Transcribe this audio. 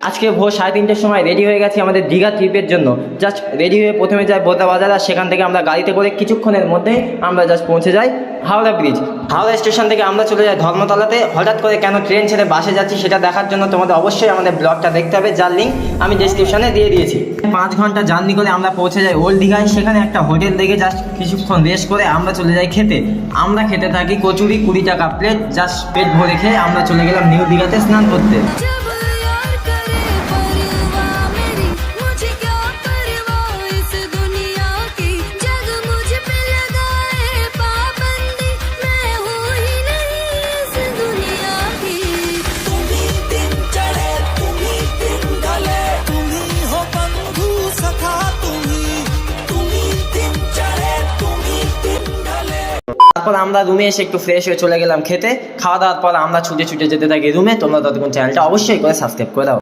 আজকে ভোর 3:30টার সময় রেডি হয়ে গেছি আমাদের দীঘা ট্রিপের জন্য। জাস্ট রেডি হয়ে প্রথমে যাই বোদা বাজার, আর সেখান থেকে আমরা গাড়িতে করে কিছুক্ষণের মধ্যে আমরা জাস্ট পৌঁছে যাই হাওড়া ব্রিজ। হাওড়া স্টেশন থেকে আমরা চলে যাই ধর্মতলাতে। হঠাৎ করে কেন ট্রেন ছেড়ে বাসে যাচ্ছি সেটা দেখার জন্য তোমাদের অবশ্যই আমাদের ব্লগটা দেখতে হবে, যার লিঙ্ক আমি ডেসক্রিপশনে দিয়ে দিয়েছি। 5 ঘন্টা জার্নি করে আমরা পৌঁছে যাই ওল্ড দীঘায়। সেখানে একটা হোটেল দেখে জাস্ট কিছুক্ষণ রেস্ট করে আমরা চলে যাই খেতে। আমরা খেতে থাকি কচুরি, 20 টাকা প্লেট। জাস্ট পেট ভরে খেয়ে আমরা চলে গেলাম নিউ দীঘাতে স্নান করতে। তারপর আমরা রুমে এসে একটু ফ্রেশ হয়ে চলে গেলাম খেতে। খাওয়া দাওয়ার পর আমরা ছুটে ছুটে যেতে থাকি রুমে। তোমরা ততক্ষণ চ্যানেলটা অবশ্যই করে সাবস্ক্রাইব করে দাও।